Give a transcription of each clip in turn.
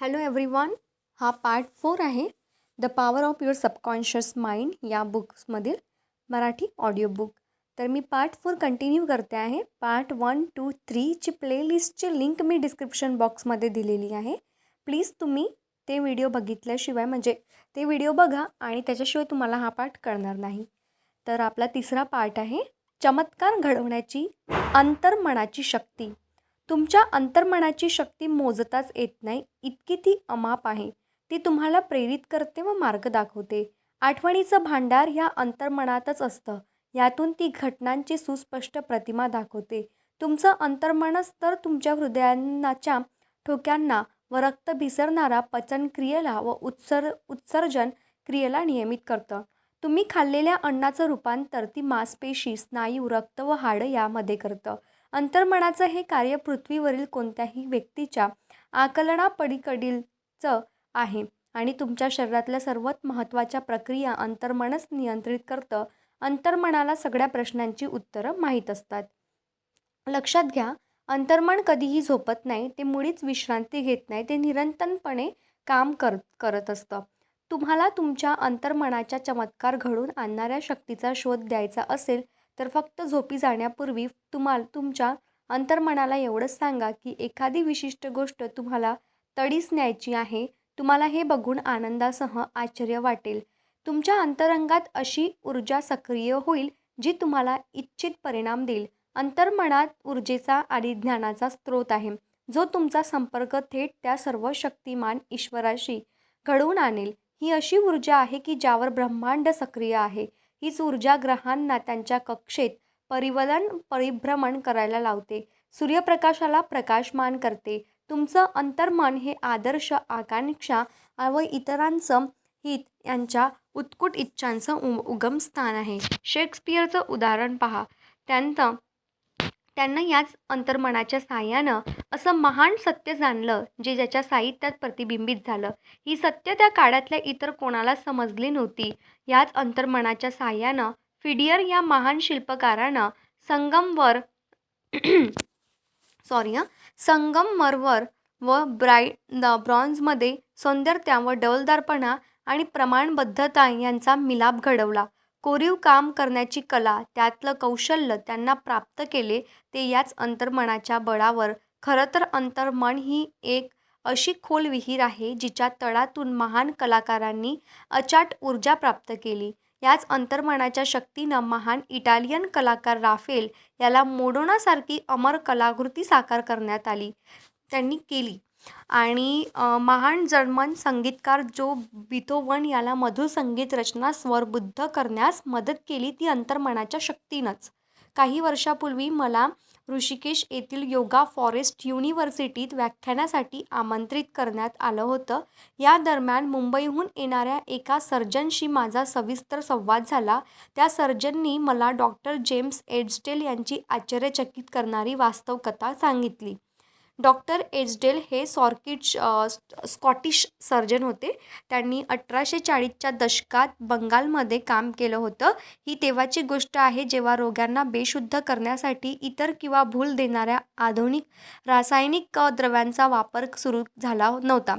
Hello everyone. हा part 4 आहे the power of your subconscious mind या बुक्समधील मराठी ऑडिओ बुक. तर मी पार्ट 4 कंटिन्यू करते आहे. पार्ट 1, 2, 3ची प्लेलिस्टची लिंक मी डिस्क्रिप्शन बॉक्समध्ये दिलेली आहे. प्लीज तुम्ही ते व्हिडिओ बघितल्याशिवाय म्हणजे ते व्हिडिओ बघा आणि त्याच्याशिवाय तुम्हाला हा पार्ट कळणार नाही. तर आपला तिसरा पार्ट आहे चमत्कार घडवण्याची अंतर्मनाची शक्ती. तुमच्या अंतर्मनाची शक्ती मोजताच येत नाही, इतकी ती अमाप आहे. ती तुम्हाला प्रेरित करते व मार्ग दाखवते. आठवणीचं भांडार ह्या अंतर्मनातच असतं. यातून ती घटनांची सुस्पष्ट प्रतिमा दाखवते. तुमचं अंतर्मनच तर तुमच्या हृदयाच्या ठोक्यांना व रक्त भिसरणारा पचनक्रियेला व उत्सर्जन क्रियेला नियमित करतं. तुम्ही खाल्लेल्या अन्नाचं रूपांतर ती मांसपेशी, स्नायू, रक्त व हाडं यामध्ये करतं. अंतर्मनाचं हे कार्य पृथ्वीवरील कोणत्याही व्यक्तीच्या आकलनापलीकडीलचं आहे आणि तुमच्या शरीरातल्या सर्वात महत्त्वाच्या प्रक्रिया अंतर्मनच नियंत्रित करतं. अंतर्मनाला सगळ्या प्रश्नांची उत्तरं माहीत असतात. लक्षात घ्या, अंतर्मन कधीही झोपत नाही. ते मुळीच विश्रांती घेत नाही. ते निरंतरपणे काम करत असतं. तुम्हाला तुमच्या अंतर्मनाच्या चमत्कार घडून आणणाऱ्या शक्तीचा शोध द्यायचा असेल तर फक्त झोपी जाण्यापूर्वी तुमच्या अंतर्मनाला एवढंच सांगा की एखादी विशिष्ट गोष्ट तुम्हाला तडीस न्यायची आहे. तुम्हाला हे बघून आनंदासह आश्चर्य वाटेल. तुमच्या अंतरंगात अशी ऊर्जा सक्रिय होईल जी तुम्हाला इच्छित परिणाम देईल. अंतर्मनात ऊर्जेचा आणि ज्ञानाचा स्रोत आहे, जो तुमचा संपर्क थेट त्या सर्वशक्तिमान ईश्वराशी घडवून आणेल. ही अशी ऊर्जा आहे की ज्यावर ब्रह्मांड सक्रिय आहे. हीच ऊर्जा ग्रहांना त्यांच्या कक्षेत परिभ्रमण करायला लावते. सूर्यप्रकाशाला प्रकाशमान करते. तुमचं अंतर्मन हे आदर्श, आकांक्षा व इतरांचं हित यांच्या उत्कट इच्छांचं उगमस्थान आहे. शेक्सपियरचं उदाहरण पहा. त्यांना याच अंतर्मनाच्या साहाय्यानं असं महान सत्य जाणलं जे ज्याच्या साहित्यात प्रतिबिंबित झालं. ही सत्य त्या काळातल्या इतर कोणालाच समजली नव्हती. याच अंतर्मनाच्या साहाय्यानं फिडियर या महान शिल्पकारानं संगमरवर व ब्रॉन्झमध्ये सौंदर्य व डौलदारपणा आणि प्रमाणबद्धता यांचा मिलाप घडवला. कोरीव काम करण्याची कला, त्यातलं कौशल्य त्यांना प्राप्त केले ते याच अंतर्मनाच्या बळावर. खरं तर अंतर्मन ही एक अशी खोल विहीर आहे जिच्या तळातून महान कलाकारांनी अचाट ऊर्जा प्राप्त केली. याच अंतर्मनाच्या शक्तीनं महान इटालियन कलाकार राफेल याला मोडोनासारखी अमर कलाकृती साकार करण्यात त्यांनी केली आणि महान जर्मन संगीतकार जो बिथोवन याला मधुर संगीत रचना स्वरबद्ध करण्यास मदत केली ती अंतर्मनाच्या शक्तीनंच. काही वर्षापूर्वी मला ऋषिकेश येथील योगा फॉरेस्ट युनिव्हर्सिटीत व्याख्यानासाठी आमंत्रित करण्यात आलं होतं. या दरम्यान मुंबईहून येणाऱ्या एका सर्जनशी माझा सविस्तर संवाद झाला. त्या सर्जननी मला डॉक्टर जेम्स एड्सडेल यांची आश्चर्यचकित करणारी वास्तव कथा सांगितली. डॉक्टर एड्सडेल हे स्कॉटिश सर्जन होते. त्यांनी 1840च्या दशकात बंगालमध्ये काम केलं होतं. ही तेव्हाची गोष्ट आहे जेव्हा रोग्यांना बेशुद्ध करण्यासाठी इतर किंवा भूल देणाऱ्या आधुनिक रासायनिक द्रव्यांचा वापर सुरू झाला नव्हता.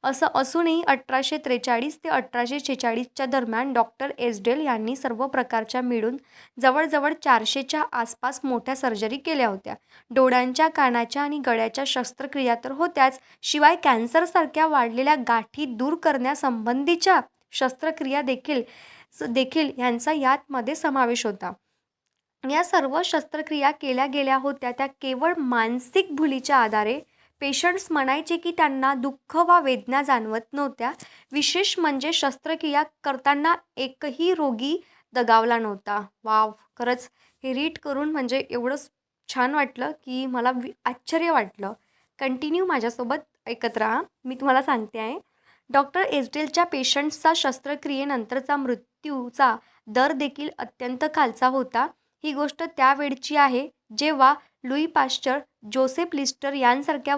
असं असूनही 1843 ते 1846च्या दरम्यान डॉक्टर एड्सडेल यांनी सर्व प्रकारच्या मिळून जवळजवळ 400च्या आसपास मोठ्या सर्जरी केल्या होत्या. डोळ्यांच्या, कानाच्या आणि गळ्याच्या शस्त्रक्रिया तर होत्याच, शिवाय कॅन्सरसारख्या वाढलेल्या गाठी दूर करण्यासंबंधीच्या शस्त्रक्रिया देखील यांचा यामध्ये समावेश होता. या सर्व शस्त्रक्रिया केल्या गेल्या होत्या त्या केवळ मानसिक भुलीच्या आधारे. पेशंट्स म्हणायचे की त्यांना दुःख वा वेदना जाणवत नव्हत्या. विशेष म्हणजे शस्त्रक्रिया करताना एकही रोगी दगावला नव्हता. वाव, खरंच हे रीड करून म्हणजे एवढं छान वाटलं की मला आश्चर्य वाटलं. कंटिन्यू माझ्यासोबत ऐकत राहा. मी तुम्हाला सांगते आहे. डॉक्टर एड्सडेलच्या पेशंट्सचा शस्त्रक्रियेनंतरचा मृत्यूचा दर देखील अत्यंत खालचा होता. ही गोष्ट त्यावेळची आहे जेव्हा लुई पाश्चर, जोसेफ लिस्टर यांसारख्या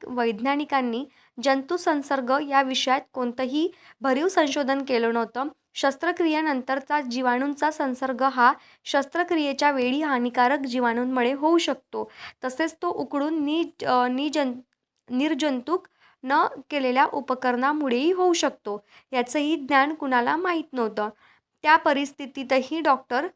वैज्ञानिकांनी जंतुसंसर्ग या विषयात कोणतंही भरीव संशोधन केलं नव्हतं. शस्त्रक्रियेनंतरचा जीवाणूंचा संसर्ग हा शस्त्रक्रियेच्या वेळी हानिकारक जीवाणूंमुळे होऊ शकतो. तसेच तो उकडून निर्जंतुक न केलेल्या उपकरणामुळेही होऊ शकतो. याचंही ज्ञान कुणाला माहीत नव्हतं. त्या परिस्थितीतही डॉक्टर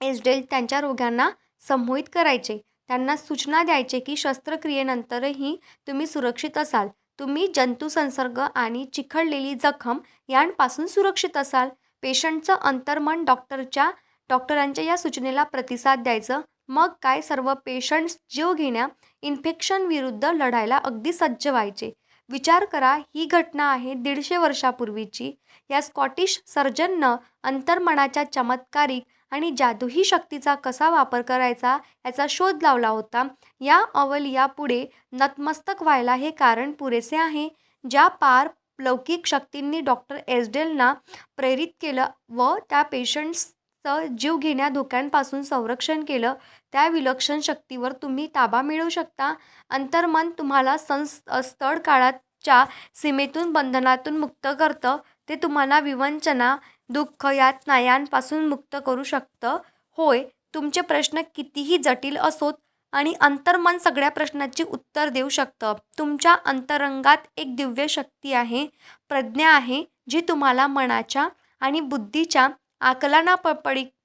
एसडेल त्यांच्या रोग्यांना संमोहित करायचे. त्यांना सूचना द्यायचे की शस्त्रक्रियेनंतरही तुम्ही सुरक्षित असाल. तुम्ही जंतुसंसर्ग आणि चिखडलेली जखम यांपासून सुरक्षित असाल. पेशंटचं अंतर्मन डॉक्टरांच्या या सूचनेला प्रतिसाद द्यायचं. मग काय, सर्व पेशंट्स जीवघेण्या इन्फेक्शनविरुद्ध लढायला अगदी सज्ज व्हायचे. विचार करा, ही घटना आहे 150 वर्षापूर्वीची. या स्कॉटिश सर्जननं अंतर्मनाच्या चमत्कारिक आणि जादुई शक्तीचा कसा वापर करायचा याचा शोध लावला होता. या अवलियापुढे नतमस्तक व्हायला हे कारण पुरेसे आहे. ज्या पारलौकिक शक्तींनी डॉक्टर एसडेलना प्रेरित केलं व त्या पेशंट्सचं जीवघेण्या धोक्यांपासून संरक्षण केलं, त्या विलक्षण शक्तीवर तुम्ही ताबा मिळवू शकता. अंतर्मन तुम्हाला स्थळ काळाच्या सीमेतून, बंधनातून मुक्त करतं. ते तुम्हाला विवंचना, दुःख, यातना यांपासून मुक्त करू शकतं. होय, तुमचे प्रश्न कितीही जटिल असोत आणि अंतर्मन सगळ्या प्रश्नांची उत्तर देऊ शकतं. तुमच्या अंतरंगात एक दिव्य शक्ती आहे, प्रज्ञा आहे, जी तुम्हाला मनाच्या आणि बुद्धीच्या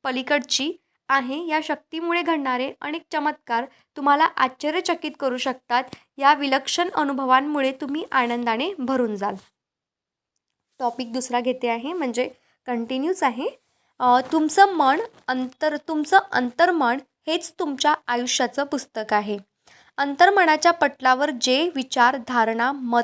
पलीकडची आहे. या शक्तीमुळे घडणारे अनेक चमत्कार तुम्हाला आश्चर्यचकित करू शकतात. या विलक्षण अनुभवांमुळे तुम्ही आनंदाने भरून जाल. टॉपिक दुसरा घेते आहे, म्हणजे कंटिन्यूच आहे. तुमचं अंतर्मन हेच तुमच्या आयुष्याचं पुस्तक आहे. अंतर्मनाच्या पटलावर जे विचार, धारणा, मत,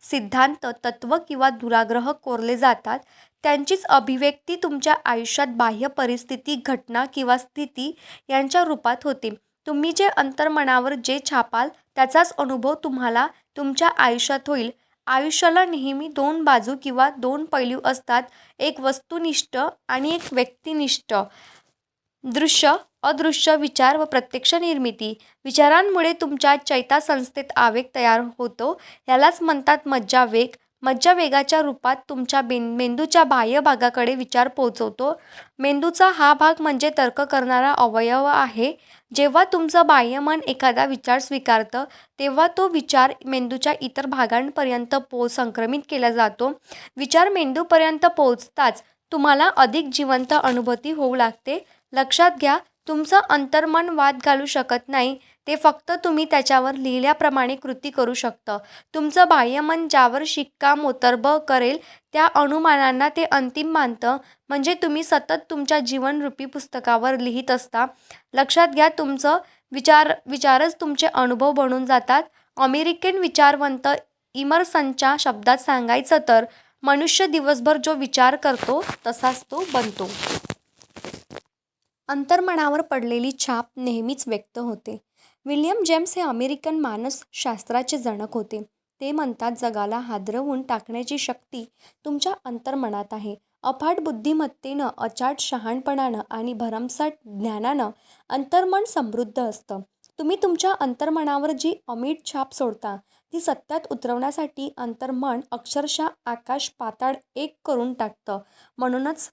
सिद्धांत, तत्व किंवा दुराग्रह कोरले जातात, त्यांचीच अभिव्यक्ती तुमच्या आयुष्यात बाह्य परिस्थिती, घटना किंवा स्थिती यांच्या रूपात होते. तुम्ही जे अंतर्मनावर जे छापाल त्याचाच अनुभव तुम्हाला तुमच्या आयुष्यात होईल. आयुष्याला नेहमी 2 बाजू किंवा 2 पैलू असतात, एक वस्तुनिष्ठ आणि एक व्यक्तिनिष्ठ. दृश्य, अदृश्य, विचार व प्रत्यक्ष निर्मिती. विचारांमुळे तुमच्या चैतासंस्थेत आवेग तयार होतो. यालाच म्हणतात मज्जावेग. मज्जावेगाच्या रूपात तुमच्या मेंदूच्या बाह्य भागाकडे विचार पोहोचवतो. मेंदूचा हा भाग म्हणजे तर्क करणारा अवयव आहे. जेव्हा तुमचं बाह्यमन एखादा विचार स्वीकारतं, तेव्हा तो विचार मेंदूच्या इतर भागांपर्यंत संक्रमित केला जातो. विचार मेंदूपर्यंत पोहोचताच तुम्हाला अधिक जिवंत अनुभूती होऊ लागते. लक्षात घ्या, तुमचं अंतर्मन वाद घालू शकत नाही. ते फक्त तुम्ही त्याच्यावर लिहिल्याप्रमाणे कृती करू शकतं. तुमचं बाह्यमन ज्यावर शिक्कामोर्तब करेल त्या अनुमानांना ते अंतिम मानतं. म्हणजे तुम्ही सतत तुमच्या जीवनरूपी पुस्तकावर लिहित असता. लक्षात घ्या, तुमचं विचारच तुमचे अनुभव बनून जातात. अमेरिकन विचारवंत इमर्सनच्या शब्दात सांगायचं तर, मनुष्य दिवसभर जो विचार करतो तसाच तो बनतो. अंतर्मनावर पडलेली छाप नेहमीच व्यक्त होते. विल्यम जेम्स हे अमेरिकन मानसशास्त्राचे जनक होते. ते म्हणतात, जगाला हादरवून टाकण्याची शक्ती तुमच्या अंतर्मनात आहे. अफाट बुद्धिमत्तेनं, अचाट शहाणपणानं आणि भरमसाठ ज्ञानानं अंतर्मन समृद्ध असतं. तुम्ही तुमच्या अंतर्मनावर जी अमीट छाप सोडता ती सत्यात उतरवण्यासाठी अंतर्मन अक्षरशः आकाश पाताळ एक करून टाकतं. म्हणूनच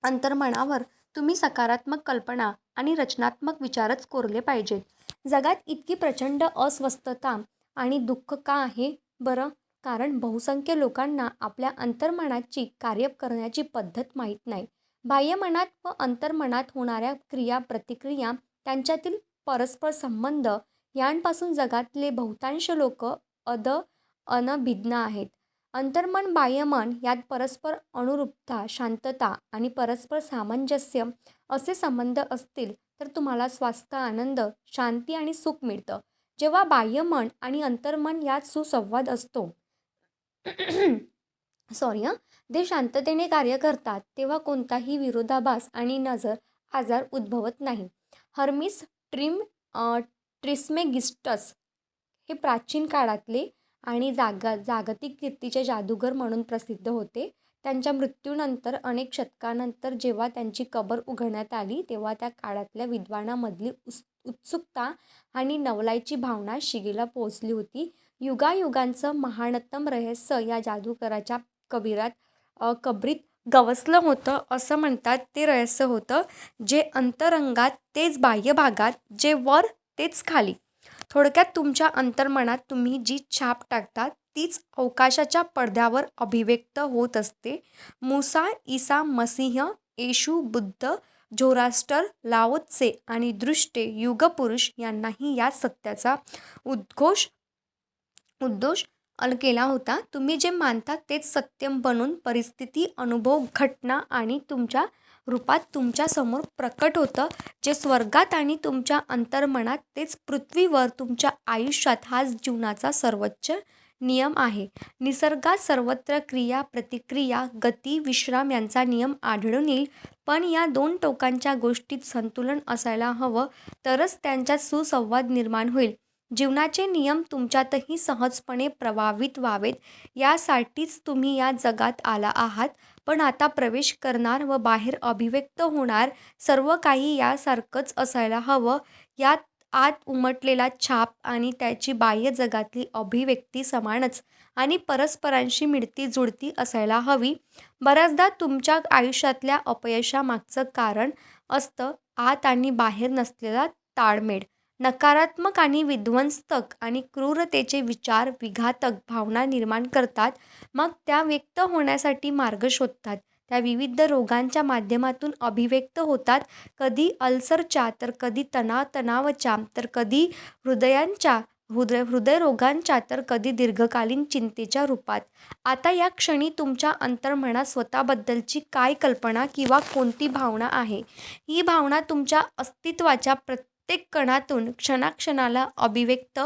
अंतर्मनावर तुम्ही सकारात्मक कल्पना आणि रचनात्मक विचारच कोरले पाहिजेत. जगात इतकी प्रचंड अस्वस्थता आणि दुःख का आहे बरं? कारण बहुसंख्य लोकांना आपल्या अंतर्मनाची कार्य करण्याची पद्धत माहीत नाही. बाह्यमनात व अंतर्मनात होणाऱ्या क्रिया, प्रतिक्रिया, त्यांच्यातील परस्पर संबंध यांपासून जगातले बहुतांश लोक अनभिज्ञ आहेत. अंतर्मन, बाह्यमन यात परस्पर अनुरूपता, शांतता आणि परस्पर सामंजस्य असे संबंध असतील तर तुम्हाला स्वास्थ्य, आनंद, शांती आणि सुख मिळतं. जेव्हा बाह्यमन आणि अंतर्मन यात सुसंवाद असतो ते शांततेने कार्य करतात, तेव्हा कोणताही विरोधाभास आणि आजार उद्भवत नाही. हर्मिस ट्रिस्मेगिस्टस हे प्राचीन काळातले आणि जागतिक कीर्तीचे जादूगार म्हणून प्रसिद्ध होते. त्यांच्या मृत्यूनंतर अनेक शतकांनंतर जेव्हा त्यांची कबर उघडण्यात आली, तेव्हा त्या काळातल्या विद्वानांमधली उत्सुकता आणि नवलाईची भावना शिगेला पोहोचली होती. युगायुगांचं महानतम रहस्य या जादूगाराच्या कबरीत गवसलं होतं. असं म्हणतात, ते रहस्य होतं जे अंतरंगात तेच बाह्य भागात, जे वर तेच खाली. थोडक्यात तुमच्या अंतर्मनात तुम्ही जी छाप टाकता तीच अवकाशाच्या पडद्यावर अभिव्यक्त होत असते. मुसा, ईसा मसीह, येशू, बुद्ध, झोरास्टर, लाओ त्से आणि दृष्टे युगपुरुष यांनाही या सत्याचा उद्घोष उद्घोष केला होता. तुम्ही जे मानता तेच सत्य बनून परिस्थिती, अनुभव, घटना आणि तुमच्या रूपात तुमच्यासमोर प्रकट होतं. जे स्वर्गात आणि तुमच्या अंतर्मनात तेच पृथ्वीवर तुमच्या आयुष्यात हाच जीवनाचा सर्वोच्च नियम आहे. निसर्गात सर्वत्र क्रिया, प्रतिक्रिया, गती, विश्राम यांचा नियम आढळून येईल. पण या दोन टोकांच्या गोष्टीत संतुलन असायला हवं, तरच त्यांच्यात सुसंवाद निर्माण होईल. जीवनाचे नियम तुमच्यातही सहजपणे प्रभावित व्हावेत यासाठीच तुम्ही या जगात आला आहात. पण आता प्रवेश करणार व बाहेर अभिव्यक्त होणार सर्व काही यासारखंच असायला हवं. यात आत उमटलेला छाप आणि त्याची बाह्य जगातली अभिव्यक्ती समानच आणि परस्परांशी मिळती जुळती असायला हवी. बऱ्याचदा तुमच्या आयुष्यातल्या अपयशामागचं कारण असतं आत आणि बाहेर नसलेला ताळमेळ. नकारात्मक आणि विध्वंसक आणि क्रूरतेचे विचार विघातक भावना निर्माण करतात. मग त्या व्यक्त होण्यासाठी मार्ग शोधतात. त्या विविध रोगांच्या माध्यमातून अभिव्यक्त होतात. कधी अल्सरच्या, तर कधी तणावाच्या, तर कधी हृदयरोगांच्या, तर कधी दीर्घकालीन चिंतेच्या रूपात. आता या क्षणी तुमच्या अंतर्मनात स्वतःबद्दलची काय कल्पना किंवा कोणती भावना आहे? ही भावना तुमच्या अस्तित्वाच्या प्रत्येक कणातून क्षणाक्षणाला अभिव्यक्त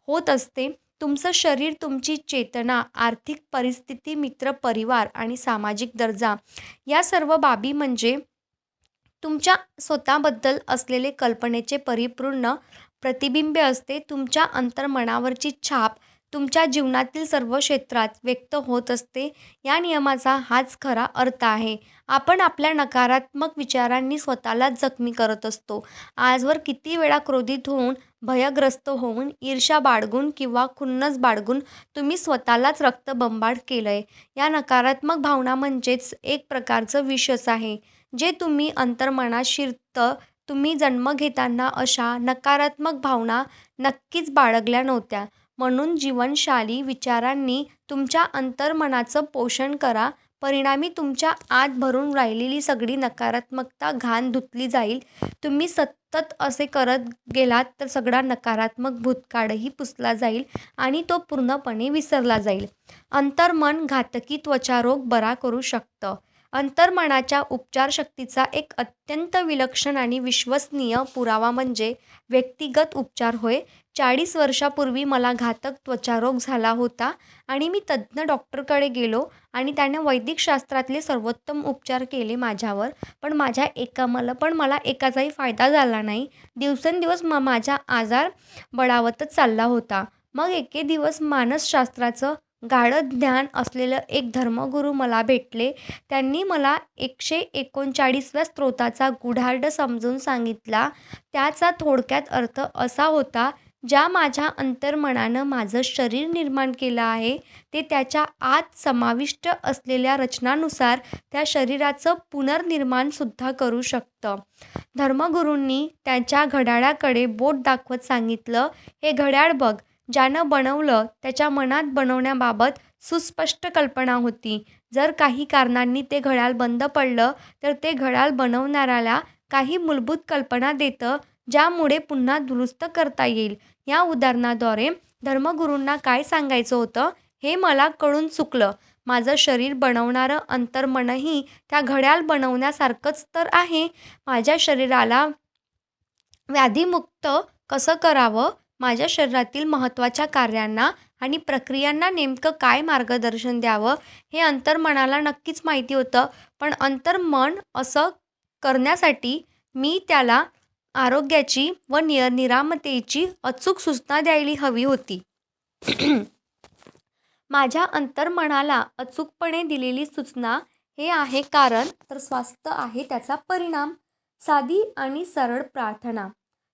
होत असते. तुमचं शरीर, तुमची चेतना, आर्थिक परिस्थिती, मित्र, परिवार आणि सामाजिक दर्जा या सर्व बाबी म्हणजे तुमच्या स्वतःबद्दल असलेले कल्पनेचे परिपूर्ण प्रतिबिंब असते. तुमच्या अंतर्मनावरची छाप तुमच्या जीवनातील सर्व क्षेत्रात व्यक्त होत असते. या नियमाचा हाच खरा अर्थ आहे. आपण आपल्या नकारात्मक विचारांनी स्वतःलाच जखमी करत असतो. आजवर किती वेळा क्रोधित होऊन, भयग्रस्त होऊन, ईर्ष्या बाळगून किंवा खुन्नस बाळगून तुम्ही स्वतःलाच रक्तबंबाळ केलंय. या नकारात्मक भावना म्हणजेच एक प्रकारचं विषच आहे, जे तुम्ही अंतर्मनात शिरतं. तुम्ही जन्म घेताना अशा नकारात्मक भावना नक्कीच बाळगल्या नव्हत्या. म्हणून जीवनशाली विचारांनी तुमच्या अंतर्मनाचं पोषण करा. परिणामी तुमच्या आत भरून राहिलेली सगळी नकारात्मकता घाण धुतली जाईल. तुम्ही सतत असे करत गेलात तर सगळा नकारात्मक भूतकाळही पुसला जाईल आणि तो पूर्णपणे विसरला जाईल. अंतर्मन घातकी त्वचारोग बरा करू शकतं. अंतर्मनाच्या उपचारशक्तीचा एक अत्यंत विलक्षण आणि विश्वसनीय पुरावा म्हणजे व्यक्तिगत उपचार होय. 40 वर्षापूर्वी मला घातक त्वचारोग झाला होता आणि मी तज्ज्ञ डॉक्टरकडे गेलो आणि त्याने वैदिक शास्त्रातले सर्वोत्तम उपचार केले माझ्यावर. पण मला एकाचाही फायदा झाला नाही. दिवसेंदिवस माझा आजार बळावतच चालला होता. मग एके दिवस मानसशास्त्राचं गाढ ज्ञान असलेलं एक धर्मगुरू मला भेटले. त्यांनी मला 139व्या स्तोत्राचा गूढार्थ समजावून सांगितला. त्याचा थोडक्यात अर्थ असा होता, ज्या माझ्या अंतर्मनानं माझं शरीर निर्माण केलं आहे ते त्याच्या आत समाविष्ट असलेल्या रचनानुसार त्या शरीराचं पुनर्निर्माणसुद्धा करू शकतं. धर्मगुरूंनी त्यांच्या घड्याळाकडे बोट दाखवत सांगितलं, हे घड्याळ बघ. ज्यानं बनवलं त्याच्या मनात बनवण्याबाबत सुस्पष्ट कल्पना होती. जर काही कारणांनी ते घड्याळ बंद पडलं तर ते घड्याळ बनवणाऱ्याला काही मूलभूत कल्पना देतं, ज्यामुळे पुन्हा दुरुस्त करता येईल. या उदाहरणाद्वारे धर्मगुरूंना काय सांगायचं होतं हे मला कळून चुकलं. माझं शरीर बनवणारं अंतर्मनही त्या घड्याळ बनवण्यासारखंच तर आहे. माझ्या शरीराला व्याधीमुक्त कसं करावं, माझ्या शरीरातील महत्त्वाच्या कार्यांना आणि प्रक्रियांना नेमकं काय मार्गदर्शन द्यावं हे अंतर्मनाला नक्कीच माहिती होतं. पण अंतर्मन असं करण्यासाठी मी त्याला आरोग्याची व निरामतेची अचूक सूचना द्यायला हवी होती. माझ्या अंतर्मनाला अचूकपणे दिलेली सूचना हे आहे कारण तर स्वास्थ्य आहे त्याचा परिणाम. साधी आणि सरळ प्रार्थना.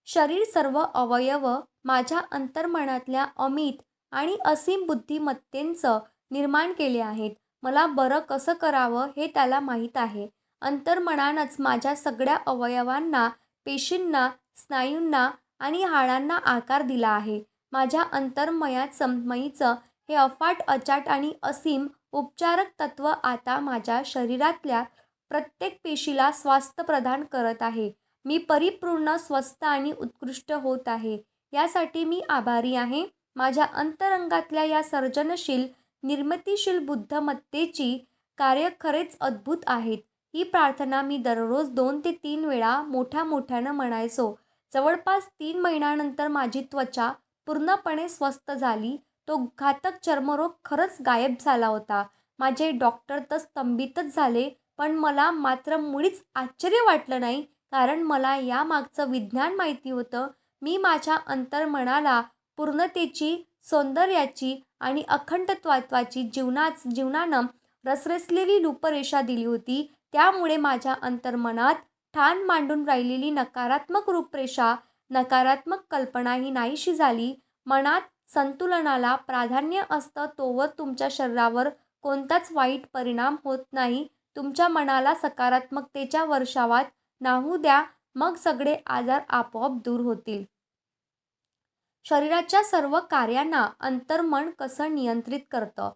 शरीर, सर्व अवयव माझ्या अंतर्मनातल्या अमित आणि असीम बुद्धिमत्तेचं निर्माण केले आहेत. मला बरं कसं करावं हे त्याला माहीत आहे. अंतर्मनानंच माझ्या सगळ्या अवयवांना, पेशींना, स्नायूंना आणि हाडांना आकार दिला आहे. माझ्या अंतर्मयात समईचं हे अफाट, अचाट आणि असीम उपचारक तत्त्व आता माझ्या शरीरातल्या प्रत्येक पेशीला स्वास्थ्य प्रदान करत आहे. मी परिपूर्ण, स्वस्थ आणि उत्कृष्ट होत आहे. यासाठी मी आभारी आहे. माझ्या अंतरंगातल्या या सर्जनशील, निर्मितीशील बुद्धिमत्तेची कार्य खरेच अद्भुत आहेत. ही प्रार्थना मी दररोज 2 ते 3 वेळा मोठ्या मोठ्यानं म्हणायचो. जवळपास 3 महिन्यानंतर माझी त्वचा पूर्णपणे स्वस्थ झाली. तो घातक चर्मरोग खरंच गायब झाला होता. माझे डॉक्टर तर स्तंभितच झाले. पण मला मात्र मुळीच आश्चर्य वाटलं नाही, कारण मला यामागचं विज्ञान माहिती होतं. मी माझ्या अंतर्मनाला पूर्णतेची, सौंदर्याची आणि अखंडत्वाची जीवनानं रसरसलेली रूपरेषा दिली होती. त्यामुळे माझ्या अंतर्मनात ठाण मांडून राहिलेली नकारात्मक रूपरेषा, नकारात्मक कल्पना ही नाहीशी झाली. मनात संतुलनाला प्राधान्य असतं तोवर तुमच्या शरीरावर कोणताच वाईट परिणाम होत नाही. तुमच्या मनाला सकारात्मकतेच्या वर्षावात न्हावू द्या, मग सगळे आजार आपोआप दूर होतील. शरीराच्या सर्व कार्यांना अंतर्मन कसं नियंत्रित करतं?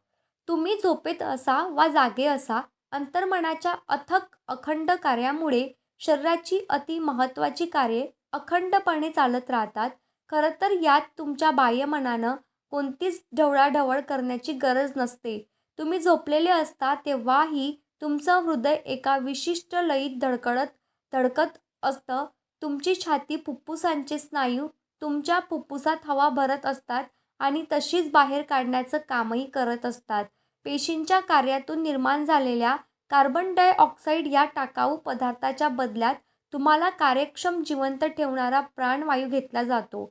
तुम्ही झोपेत असा वा जागे असा, अंतर्मनाच्या अथक अखंड कार्यामुळे शरीराची अति महत्त्वाची कार्ये अखंडपणे चालत राहतात. खरं तर यात तुमच्या बाह्यमनानं कोणतीच ढवळाढवळ करण्याची गरज नसते. तुम्ही झोपलेले असता तेव्हाही तुमचं हृदय एका विशिष्ट लयीत धडकत असतं. तुमची छाती, फुफ्फुसांचे स्नायू तुमच्या फुफ्फुसात हवा भरत असतात आणि तशीच बाहेर काढण्याचं कामही करत असतात. पेशींच्या कार्यातून निर्माण झालेल्या कार्बन डायऑक्साईड या टाकाऊ पदार्थाच्या बदल्यात तुम्हाला कार्यक्षम जिवंत ठेवणारा प्राणवायू घेतला जातो.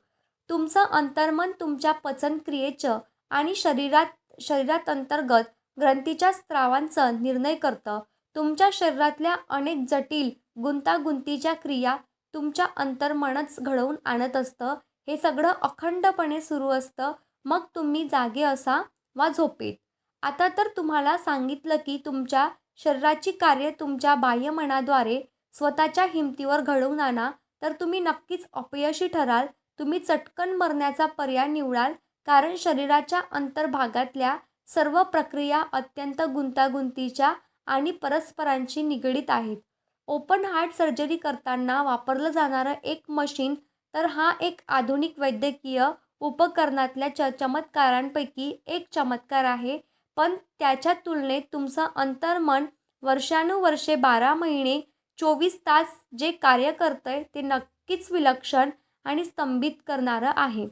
तुमचं अंतर्मन तुमच्या पचनक्रियेचं आणि शरीरात अंतर्गत ग्रंथीच्या स्रावांचा निर्णय करतं. तुमच्या शरीरातल्या अनेक जटिल, गुंतागुंतीच्या क्रिया तुमच्या अंतर्मनच घडवून आणत असतं. हे सगळं अखंडपणे सुरू असतं, मग तुम्ही जागे असा वा झोपेत. आता तर तुम्हाला सांगितलं की तुमच्या शरीराची कार्य तुमच्या बाह्यमनाद्वारे स्वतःच्या हिमतीवर घडवून आणा, तर तुम्ही नक्कीच अपयशी ठराल. तुम्ही चटकन मरण्याचा पर्याय निवडाल, कारण शरीराच्या अंतर्भागातल्या सर्व प्रक्रिया अत्यंत गुंतागुंतीच्या आणि परस्परांशी निगडीत आहेत. ओपन हार्ट सर्जरी करताना वापरलं जाणारं एक मशीन तर हा एक आधुनिक वैद्यकीय उपकरणातल्या चमत्कारांपैकी एक चमत्कार आहे. पण त्याच्या तुलनेत तुमचं अंतर्मन वर्षानुवर्षे 12 महिने 24 तास जे कार्य करतंय ते नक्कीच विलक्षण आणि स्तंभित करणारं आहे.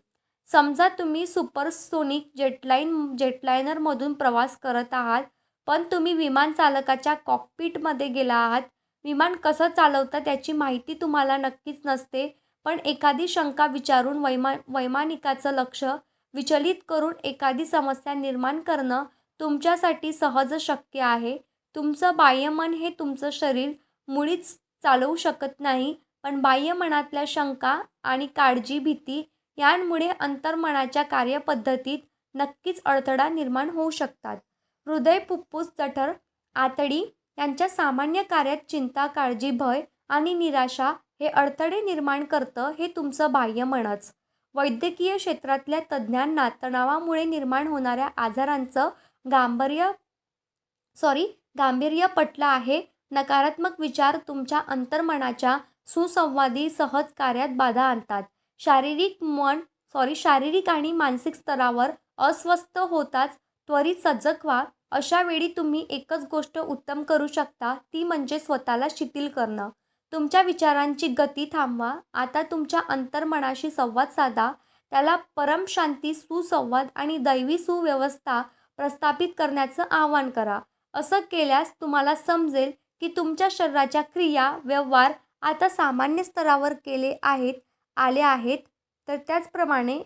समजा तुम्ही सुपरसोनिक जेटलायनरमधून प्रवास करत आहात, पण तुम्ही विमानचालकाच्या कॉकपिटमध्ये गेला आहात. विमान कसं चालवतं त्याची माहिती तुम्हाला नक्कीच नसते, पण एखादी शंका विचारून वैमानिकाचं लक्ष विचलित करून एखादी समस्या निर्माण करणं तुमच्यासाठी सहज शक्य आहे. तुमचं बाह्यमन हे तुमचं शरीर मुळीच चालवू शकत नाही, पण बाह्यमनातल्या शंका आणि काळजी, भीती यांमुळे अंतर्मनाच्या कार्यपद्धतीत नक्कीच अडथळा निर्माण होऊ शकतात. हृदय, फुफ्फुस, जठर, आतडी यांच्या सामान्य कार्यात चिंता, काळजी, भय आणि निराशा हे अडथळे निर्माण करतं हे तुमचं बाह्यमनच. वैद्यकीय क्षेत्रातल्या तज्ज्ञांना तणावामुळे निर्माण होणाऱ्या आजारांचं गांभीर्य पटलं आहे. नकारात्मक विचार तुमच्या अंतर्मनाच्या सुसंवादी सहज कार्यात बाधा आणतात. शारीरिक आणि मानसिक स्तरावर अस्वस्थ होताच त्वरित सजग व्हा. अशा वेळी तुम्ही एकच गोष्ट उत्तम करू शकता, ती म्हणजे स्वतःला शिथिल करणं. तुमच्या विचारांची गती थांबवा. आता तुमच्या अंतर्मनाशी संवाद साधा. त्याला परमशांती, सुसंवाद आणि दैवी सुव्यवस्था प्रस्थापित करण्याचं आवाहन करा. असं केल्यास तुम्हाला समजेल की तुमच्या शरीराच्या क्रिया, व्यवहार आता सामान्य स्तरावर आले आहेत. तर त्याचप्रमाणे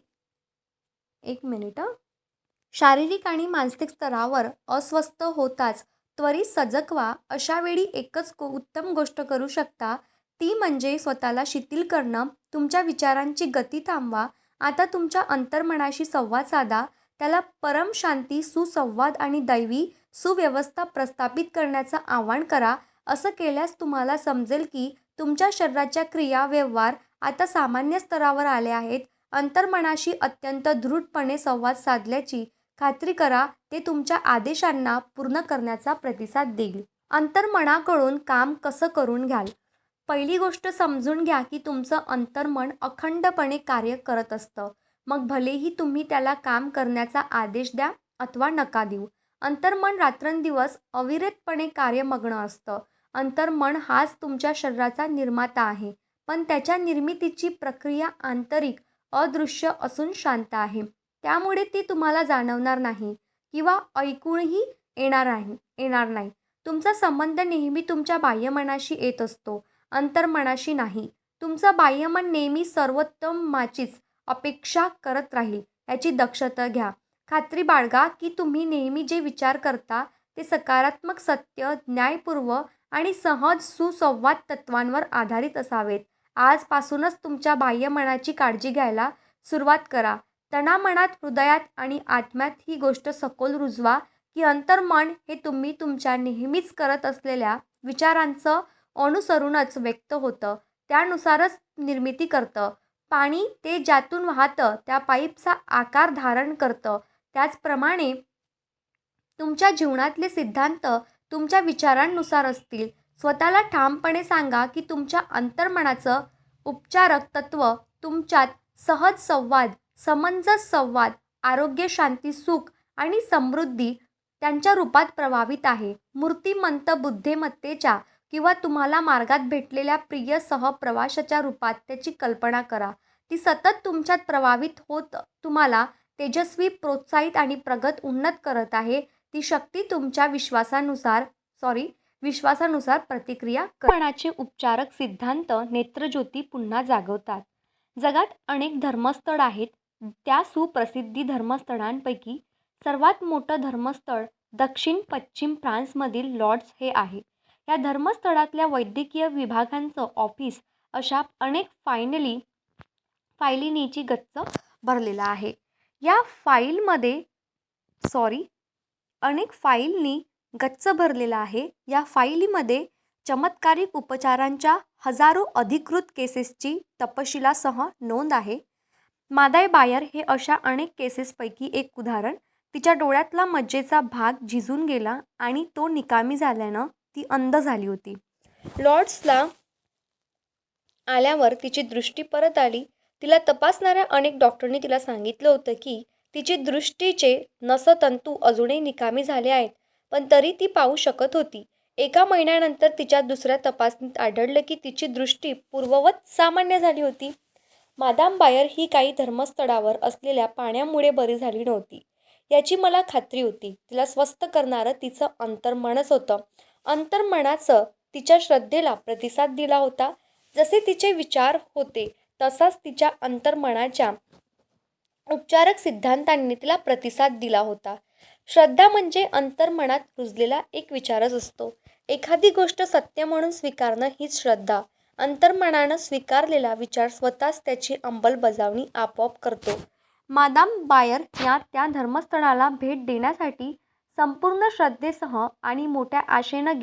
शारीरिक आणि मानसिक स्तरावर अस्वस्थ होताच त्वरित सजग व्हा. अशा वेळी एकच उत्तम गोष्ट करू शकता, ती म्हणजे स्वतःला शिथिल करणं. तुमच्या विचारांची गती थांबवा. आता तुमच्या अंतर्मनाशी संवाद साधा. त्याला परमशांती, सुसंवाद आणि दैवी सुव्यवस्था प्रस्थापित करण्याचं आवाहन करा. असं केल्यास तुम्हाला समजेल की तुमच्या शरीराच्या क्रिया, व्यवहार आता सामान्य स्तरावर आले आहेत. अंतर्मनाशी अत्यंत दृढपणे संवाद साधल्याची खात्री करा. ते तुमच्या आदेशांना पूर्ण करण्याचा प्रतिसाद देईल. अंतर्मनाकडून काम कसं करून घ्याल? पहिली गोष्ट समजून घ्या की तुमचं अंतर्मन अखंडपणे कार्य करत असतं. मग भलेही तुम्ही त्याला काम करण्याचा आदेश द्या अथवा नका देऊ. अंतर्मन रात्रंदिवस अविरतपणे कार्यमग्न असतं. अंतर्मन हाच तुमच्या शरीराचा निर्माता आहे, पण त्याच्या निर्मितीची प्रक्रिया आंतरिक, अदृश्य असून शांत आहे. त्यामुळे ती तुम्हाला जाणवणार नाही किंवा ऐकूनही येणार नाही. तुमचा संबंध नेहमी तुमच्या बाह्यमनाशी येत असतो, अंतर्मनाशी नाही. तुमचं बाह्यमन नेहमी सर्वोत्तमाचीच अपेक्षा करत राहील याची दक्षता घ्या. खात्री बाळगा की तुम्ही नेहमी जे विचार करता ते सकारात्मक, सत्य, न्यायपूर्व आणि सहज सुसंवाद तत्वांवर आधारित असावेत. आजपासूनच तुमच्या बाह्यमनाची काळजी घ्यायला सुरुवात करा. तनामनात, हृदयात आणि आत्म्यात ही गोष्ट सखोल रुजवा की अंतर्मन हे तुम्ही तुमच्या नेहमीच करत असलेल्या विचारांचं अनुसरूनच व्यक्त होतं, त्यानुसारच निर्मिती करतं. पाणी ते ज्यातून वाहतं त्या पाईपचा आकार धारण करतं. त्याचप्रमाणे तुमच्या जीवनातले सिद्धांत तुमच्या विचारांनुसार असतील. स्वतःला ठामपणे सांगा की तुमच्या अंतर्मनाचं उपचारक तत्त्व तुमच्यात सहज संवाद, समंजस संवाद, आरोग्य, शांती, सुख आणि समृद्धी त्यांच्या रूपात प्रभावित आहे. मूर्तिमंत बुद्धिमत्तेच्या किंवा तुम्हाला मार्गात भेटलेल्या प्रिय सहप्रवाशाच्या रूपात त्याची कल्पना करा. ती सतत तुमच्यात प्रभावित होत तुम्हाला तेजस्वी, प्रोत्साहित आणि प्रगत उन्नत करत आहे. ती शक्ती तुमच्या विश्वासानुसार प्रतिक्रिया मनाचे उपचारक सिद्धांत नेत्रज्योती पुन्हा जागवतात. जगात अनेक धर्मस्थळ आहेत. त्या सुप्रसिद्ध धर्मस्थळांपैकी सर्वात मोठं धर्मस्थळ दक्षिण-पश्चिम फ्रान्समधील लॉर्ड्स हे आहे. या धर्मस्थळातल्या वैद्यकीय विभागांचं ऑफिस अशा अनेक फायलींची गच्च भरलेला आहे. या फाईलनी गच्च भरलेला आहे. या फाईलीमध्ये चमत्कारिक उपचारांच्या हजारो अधिकृत केसेसची तपशिलासह नोंद आहे. मादाय बायर हे अशा अनेक केसेसपैकी एक उदाहरण. तिच्या डोळ्यातला मज्जेचा भाग झिजून गेला आणि तो निकामी झाल्यानं ती अंध झाली होती. लॉर्ड्सला आल्यावर तिची दृष्टी परत आली. तिला तपासणाऱ्या अनेक डॉक्टरांनी तिला सांगितलं होतं की तिची दृष्टीचे नसतंतू अजूनही निकामी झाले आहेत, पण तरी ती पाहू शकत होती. एका महिन्यानंतर तिच्या दुसऱ्या तपासणीत आढळलं की तिची दृष्टी पूर्ववत सामान्य झाली होती. मादाम बायर ही काही धर्मस्थळावर असलेल्या पाण्यामुळे बरी झाली नव्हती याची मला खात्री होती. तिला स्वस्थ करणारं तिचं अंतर्मनच होतं. अंतर्मनाचं तिच्या श्रद्धेला प्रतिसाद दिला होता. जसे तिचे विचार होते तसाच तिच्या अंतर्मनाच्या उपचारक सिद्धांतांनी तिला प्रतिसाद दिला होता. श्रद्धा म्हणजे अंतर्मनात रुजलेला एक विचारच असतो. एखादी गोष्ट सत्य म्हणून स्वीकारणं हीच श्रद्धा. अंतर्मनानं स्वीकारलेला विचार स्वतःच त्याची अंमलबजावणी आपोआप करतो. मादाम बायर या त्या धर्मस्थळाला भेट देण्यासाठी संपूर्ण श्रद्धेसह आणि मोठ्या आशेनं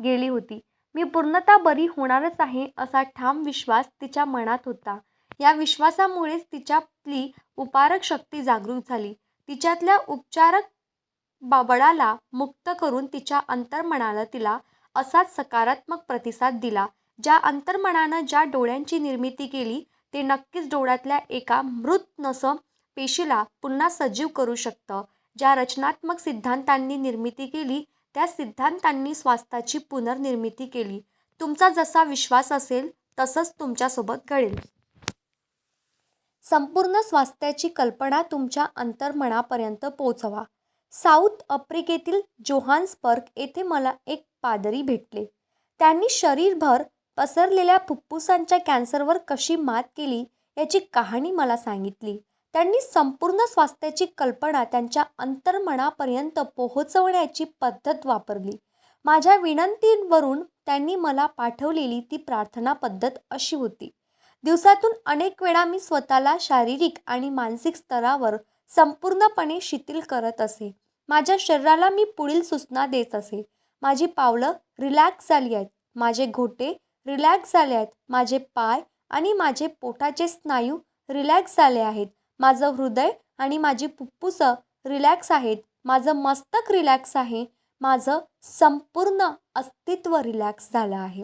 गेली होती. मी पूर्णतः बरी होणारच आहे असा ठाम विश्वास तिच्या मनात होता. या विश्वासामुळेच तिच्यातली उपारक शक्ती जागृत झाली. तिच्यातल्या उपचारक बळाला मुक्त करून तिच्या अंतर्मनानं तिला असाच सकारात्मक प्रतिसाद दिला. ज्या अंतर्मनानं ज्या डोळ्यांची निर्मिती केली ते नक्कीच डोळ्यातल्या एका मृत पेशीला पुन्हा सजीव करू शकतं. ज्या रचनात्मक सिद्धांतांनी निर्मिती केली त्या सिद्धांतांनी स्वास्थ्याची पुनर्निर्मिती केली. तुमचा जसा विश्वास असेल तसंच तुमच्यासोबत घडेल. संपूर्ण स्वास्थ्याची कल्पना तुमच्या अंतर्मनापर्यंत पोहोचवा. साऊथ आफ्रिकेतील जोहान्सबर्ग येथे मला एक पादरी भेटले. त्यांनी शरीरभर पसरलेल्या फुफ्फुसांच्या कॅन्सरवर कशी मात केली याची कहाणी मला सांगितली. त्यांनी संपूर्ण स्वास्थ्याची कल्पना त्यांच्या अंतर्मनापर्यंत पोहोचवण्याची पद्धत वापरली. माझ्या विनंतीवरून त्यांनी मला पाठवलेली ती प्रार्थना पद्धत अशी होती. दिवसातून अनेक वेळा मी स्वतःला शारीरिक आणि मानसिक स्तरावर संपूर्णपणे शिथिल करत असे. माझ्या शरीराला मी पुढील सूचना देत असे. माझी पावलं रिलॅक्स झाली आहेत. माझे घोटे रिलॅक्स झाले आहेत. माझे पाय आणि माझे पोटाचे स्नायू रिलॅक्स झाले आहेत. माझं हृदय आणि माझी फुफ्फुसं रिलॅक्स आहेत. माझं मस्तक रिलॅक्स आहे. माझं संपूर्ण अस्तित्व रिलॅक्स झालं आहे.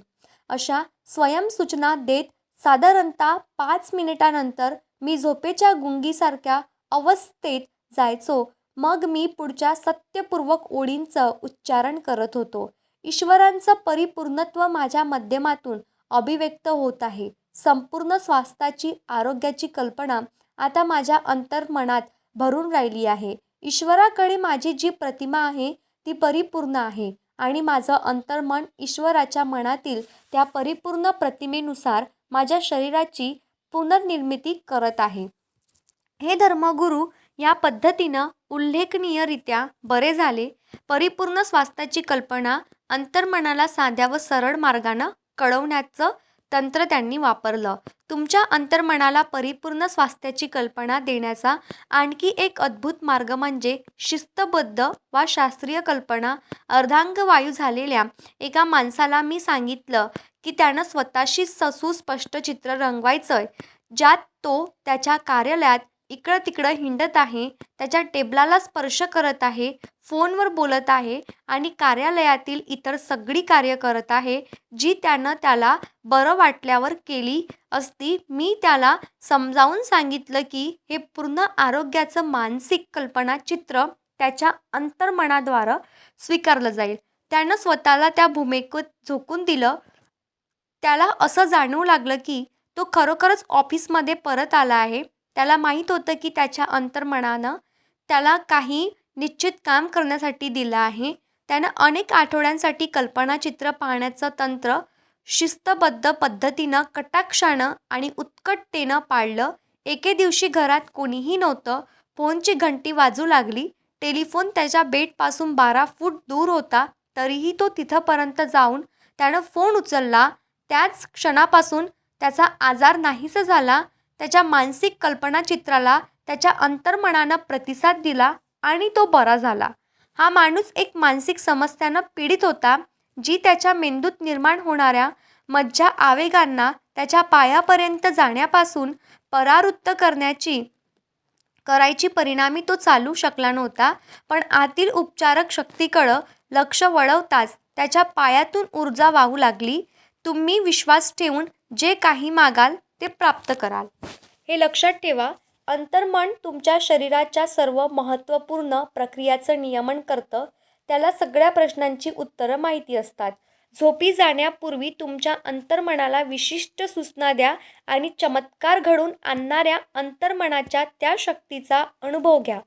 अशा स्वयंसूचना देत साधारणतः 5 मिनिटानंतर मी झोपेच्या गुंगीसारख्या अवस्थेत जायचो. मग मी पुढच्या सत्यपूर्वक ओळींचं उच्चारण करत होतो. ईश्वराचं परिपूर्णत्व माझ्या माध्यमातून अभिव्यक्त होत आहे. संपूर्ण स्वास्थ्याची आरोग्याची कल्पना आता माझ्या अंतर्मनात भरून राहिली आहे. ईश्वराकडे माझी जी प्रतिमा आहे ती परिपूर्ण आहे आणि माझं अंतर्मन ईश्वराच्या मनातील त्या परिपूर्ण प्रतिमेनुसार माझ्या शरीराची पुनर्निर्मिती करत आहे. हे धर्मगुरू या पद्धतीनं उल्लेखनीयरित्या बरे झाले. परिपूर्ण स्वास्थ्याची कल्पना अंतर्मनाला साध्या व सरळ मार्गानं कळवण्याचं तंत्र त्यांनी वापरलं. तुमच्या अंतर्मनाला परिपूर्ण स्वास्थ्याची कल्पना देण्याचा आणखी एक अद्भुत मार्ग म्हणजे शिस्तबद्ध वा शास्त्रीय कल्पना. अर्धांगवायू झालेल्या एका माणसाला मी सांगितलं की त्यानं स्वतःशी सुस्पष्ट चित्र रंगवायचंय, ज्यात तो त्याच्या कार्यालयात इकडं तिकडं हिंडत आहे, त्याच्या टेबलाला स्पर्श करत आहे, फोनवर बोलत आहे आणि कार्यालयातील इतर सगळी कार्य करत आहे जी त्यानं त्याला बरं वाटल्यावर केली असती. मी त्याला समजावून सांगितलं की हे पूर्ण आरोग्याचं मानसिक कल्पना चित्र त्याच्या अंतर्मनाद्वारे स्वीकारलं जाईल. त्यानं स्वतःला त्या भूमिकेत झोकून दिलं. त्याला असं जाणवू लागलं की तो खरोखरच ऑफिसमध्ये परत आला आहे. त्याला माहीत होतं की त्याच्या अंतर्मनानं त्याला काही निश्चित काम करण्यासाठी दिलं आहे. त्यानं अनेक आठवड्यांसाठी कल्पनाचित्र पाहण्याचं तंत्र शिस्तबद्ध पद्धतीनं, कटाक्षानं आणि उत्कटतेनं पाळलं. एके दिवशी घरात कोणीही नव्हतं. फोनची घंटी वाजू लागली. टेलिफोन त्याच्या बेडपासून 12 फूट दूर होता. तरीही तो तिथंपर्यंत जाऊन त्यानं फोन उचलला. त्याच क्षणापासून त्याचा आजार नाहीसा झाला. त्याच्या मानसिक कल्पनाचित्राला त्याच्या अंतर्मनानं प्रतिसाद दिला आणि तो बरा झाला. हा माणूस एक मानसिक समस्यानं पीडित होता, जी त्याच्या मेंदूत निर्माण होणाऱ्या मज्जा आवेगांना त्याच्या पायापर्यंत जाण्यापासून परावृत्त करायची परिणामी तो चालू शकला नव्हता. पण आतील उपचारक शक्तीकडं लक्ष वळवताच त्याच्या पायातून ऊर्जा वाहू लागली. तुम्ही विश्वास ठेवून जे काही मागाल ते प्राप्त कराल. हे लक्षात ठेवा, अंतर्मन तुमच्या शरीराच्या सर्व महत्त्वपूर्ण प्रक्रियाचं नियमन करतं. त्याला सगळ्या प्रश्नांची उत्तरं माहिती असतात. झोपी जाण्यापूर्वी तुमच्या अंतर्मनाला विशिष्ट सूचना द्या आणि चमत्कार घडून आणणाऱ्या अंतर्मनाच्या त्या शक्तीचा अनुभव घ्या.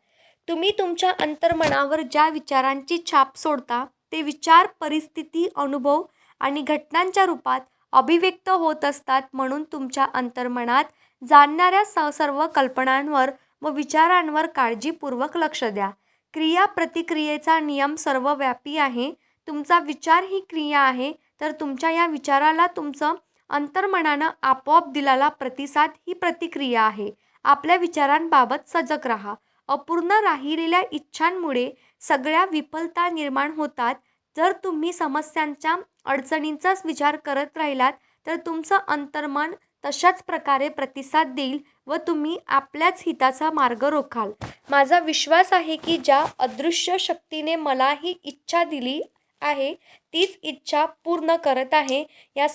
तुम्ही तुमच्या अंतर्मनावर ज्या विचारांची छाप सोडता ते विचार, परिस्थिती, अनुभव आणि घटनांच्या रूपात अभिव्यक्त होत असतात. म्हणून तुमच्या अंतर्मनात जाणणाऱ्या सर्व कल्पनांवर व विचारांवर काळजीपूर्वक लक्ष द्या. क्रिया प्रतिक्रियेचा नियम सर्वव्यापी आहे. तुमचा विचार ही क्रिया आहे, तर तुमच्या या विचाराला तुमचं अंतर्मनानं आपोआप दिलेला प्रतिसाद ही प्रतिक्रिया आहे. आपल्या विचारांबाबत सजग राहा. अपूर्ण राहिलेल्या इच्छांमुळे सगळ्या विफलता निर्माण होतात. जर तुम्ही समस्यांच्या, अडचणींचाच विचार करत राहिलात तर तुमचं अंतर्मन तशाच प्रकारे प्रतिसाद देईल व तुम्ही आपल्याच हिताचा मार्ग रोखाल. माझा विश्वास आहे की ज्या अदृश्य शक्तीने मला ही इच्छा दिली आहे तीच इच्छा पूर्ण करत आहे. या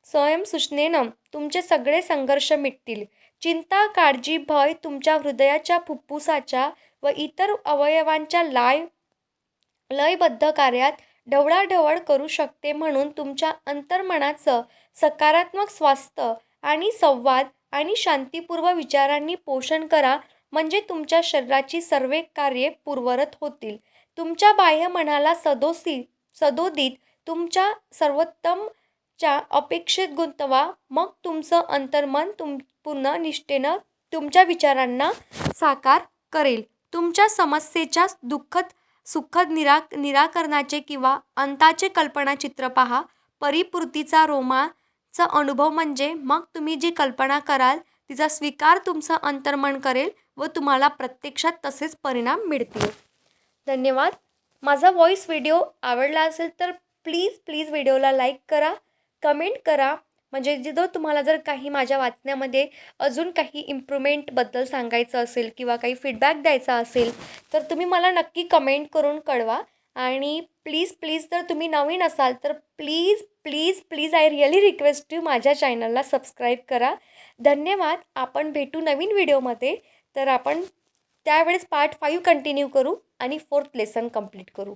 स्वयंसूचनेनं तुमचे सगळे संघर्ष मिटतील. चिंता, काळजी, भय तुमच्या हृदयाच्या, फुफ्फुसाच्या व इतर अवयवांच्या लयबद्ध कार्यात ढवळाढवळ करू शकते. म्हणून तुमच्या अंतर्मनाचं सकारात्मक स्वास्थ्य आणि संवाद आणि शांतीपूर्व विचारांनी पोषण करा, म्हणजे तुमच्या शरीराची सर्व कार्ये पूर्ववत होतील. तुमच्या बाह्य मनाला सदोदित तुमच्या सर्वोत्तमच्या अपेक्षेत गुंतवा. मग तुमचं अंतर्मन पूर्ण निष्ठेनं तुमच्या विचारांना साकार करेल. तुमच्या समस्येच्या सुखद निराकरणाचे किंवा अंताचे कल्पनाचित्र पहा. परिपूर्तीचा रोमाचा अनुभव म्हणजे मग तुम्ही जी कल्पना कराल तिचा स्वीकार तुमचं अंतर्मन करेल व तुम्हाला प्रत्यक्षात तसेच परिणाम मिळतील. धन्यवाद. माझा व्हॉईस व्हिडिओ आवडला असेल तर प्लीज व्हिडिओला लाईक करा, कमेंट करा म्हणजे जर तुम्हाला जर काही माझ्या वाचण्यामध्ये अजून काही इम्प्रूव्हमेंटबद्दल सांगायचं असेल किंवा काही फीडबॅक द्यायचा असेल, तर तुम्ही मला नक्की कमेंट करून कळवा. आणि प्लीज जर तुम्ही नवीन असाल तर please I really request you माझ्या चॅनलला सबस्क्राईब करा. धन्यवाद. आपण भेटू नवीन व्हिडिओमध्ये. तर आपण त्यावेळेस पार्ट 5 कंटिन्यू करू आणि 4th लेसन कंप्लीट करू.